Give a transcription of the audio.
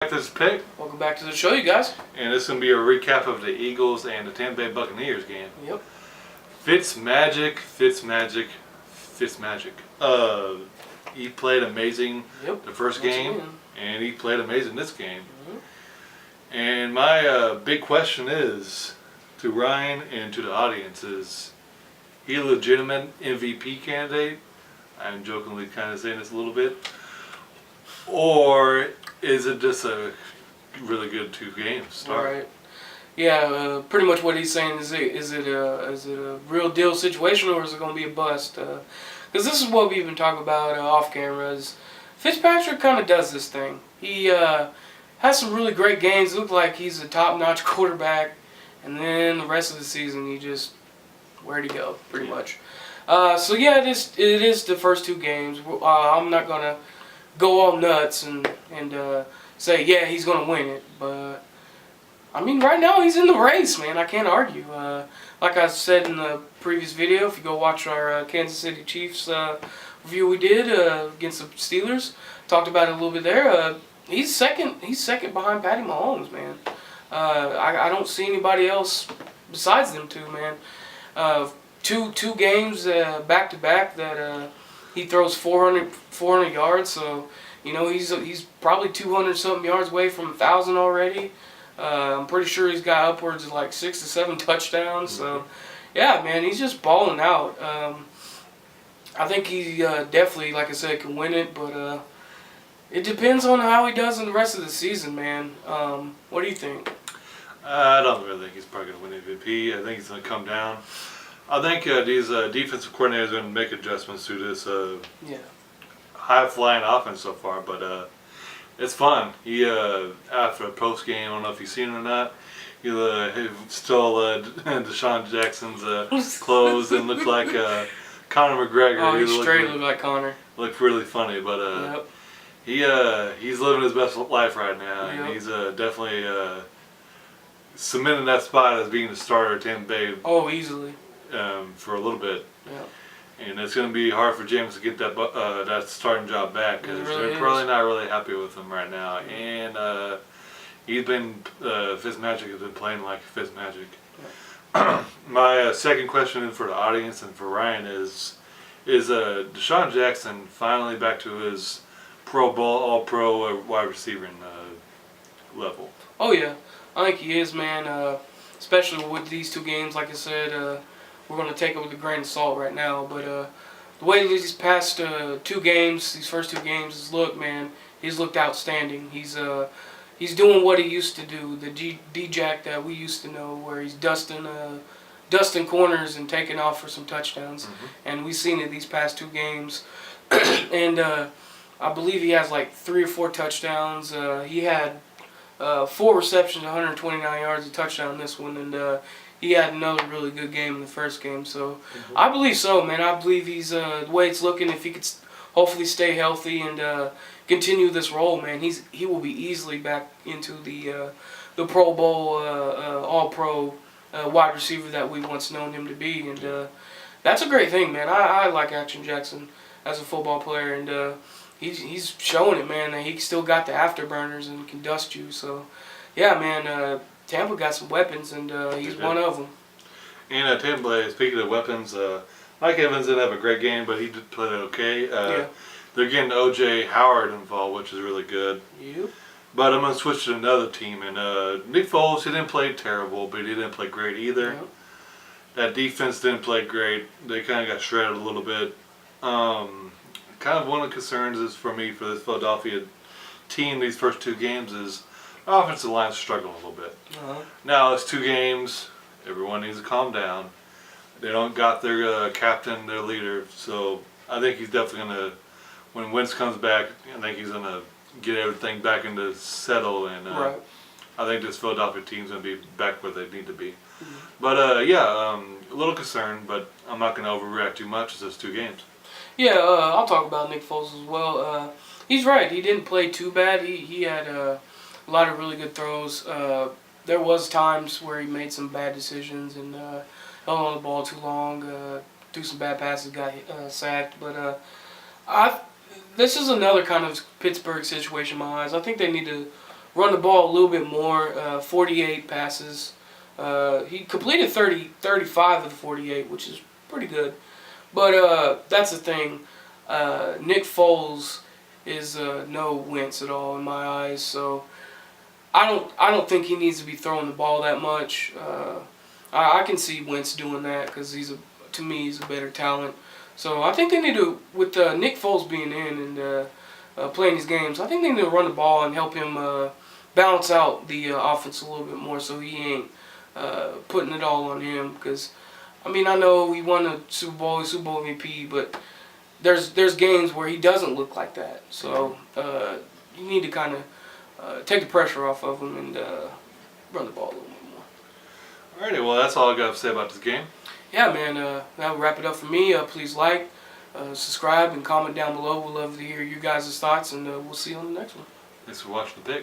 This is Pick, Welcome back to the show, you guys. and this is going to be a recap of the Eagles and the Tampa Bay Buccaneers game. Yep. Fitzmagic. He played amazing the first game, and he played amazing this game. And my big question is, to Ryan and to the audience, is he a legitimate MVP candidate? I'm jokingly kind of saying this a little bit. Or is it just a really good 2 games start? Right. Yeah, pretty much what he's saying is it a real deal situation, or is it going to be a bust? Because this is what we've been talking about off camera. Is Fitzpatrick kind of does this thing. He has some really great games. Look like he's a top-notch quarterback, and then the rest of the season he just where'd he go? Pretty much. So yeah, it is the first 2 games. I'm not gonna go all nuts and say, yeah, he's going to win it. But, I mean, right now he's in the race, man. I can't argue. Like I said in the previous video, if you go watch our Kansas City Chiefs review we did against the Steelers, talked about it a little bit there. He's second behind Patty Mahomes, man. I don't see anybody else besides them 2, man. Two games back-to-back that he throws 400 yards, so you know he's probably 200-something yards away from 1,000 already. I'm pretty sure he's got upwards of like 6 to 7 touchdowns. So yeah, man, he's just balling out. I think he definitely, like I said, can win it, but it depends on how he does in the rest of the season, man. What do you think? I don't really think he's probably going to win MVP. I think he's going to come down. I think these defensive coordinators are going to make adjustments to this high-flying offense so far, but it's fun. He, after a post-game, I don't know if you've seen it or not, he stole Deshaun Jackson's clothes and looked like Conor McGregor. Oh, he straight looked like Conor. Looked really funny, but he's living his best life right now, and he's definitely cemented that spot as being the starter at Tampa Bay. Oh, easily. For a little bit. Yeah. And it's going to be hard for James to get that starting job back because they're probably not really happy with him right now. And Fitzmagic has been playing like Fitzmagic. Yeah. My second question for the audience and for Ryan is Deshaun Jackson finally back to his Pro Bowl, All-Pro wide receiving level? Oh yeah, I think he is, man. Especially with these 2 games, like I said. We're going to take it with a grain of salt right now, but the way these past 2 games, these first 2 games, has looked, man, he's looked outstanding. He's doing what he used to do, the D-Jack that we used to know, where he's dusting corners and taking off for some touchdowns, and we've seen it these past 2 games, and I believe he has like 3 or 4 touchdowns. He had 4 receptions, 129 yards, a touchdown in this one, and he had another really good game in the first game. So I believe so, man. I believe he's the way it's looking. If he could hopefully stay healthy and continue this role, man, he will be easily back into the Pro Bowl, All-Pro wide receiver that we once known him to be. And that's a great thing, man. I like Action Jackson as a football player, and he's showing it, man. That he still got the afterburners and can dust you. So yeah, man. Tampa got some weapons, and he's one of them. And Tampa, speaking of weapons, Mike Evans didn't have a great game, but he did play okay. They're getting O.J. Howard involved, which is really good. Yep. But I'm going to switch to another team. And Nick Foles, he didn't play terrible, but he didn't play great either. Yep. That defense didn't play great. They kind of got shredded a little bit. Kind of one of the concerns is for me for this Philadelphia team these first 2 games is offensive line's struggling a little bit. Now it's 2 games. Everyone needs to calm down. They don't got their captain, their leader. So I think he's definitely going to, when Wentz comes back, I think he's going to get everything back into settle. And I think this Philadelphia team's going to be back where they need to be. But a little concerned, but I'm not going to overreact too much. It's just 2 games. Yeah, I'll talk about Nick Foles as well. He's right. He didn't play too bad. He had a lot of really good throws. There was times where he made some bad decisions and held on the ball too long, threw some bad passes, got sacked. But this is another kind of Pittsburgh situation in my eyes. I think they need to run the ball a little bit more. 48 passes. He completed 35 of the 48, which is pretty good. But that's the thing. Nick Foles is no Wentz at all in my eyes. So I don't think he needs to be throwing the ball that much. I can see Wentz doing that because to me he's a better talent. So I think they need to, with Nick Foles being in and playing these games, I think they need to run the ball and help him balance out the offense a little bit more so he ain't putting it all on him. Because, I mean, I know he won a Super Bowl MVP, but there's games where he doesn't look like that. So you need to kind of take the pressure off of him and run the ball a little bit more. Alrighty, well, that's all I got to say about this game. Yeah, man, that'll wrap it up for me. Please like, subscribe, and comment down below. We'd love to hear you guys' thoughts, and we'll see you on the next one. Thanks for watching the pick.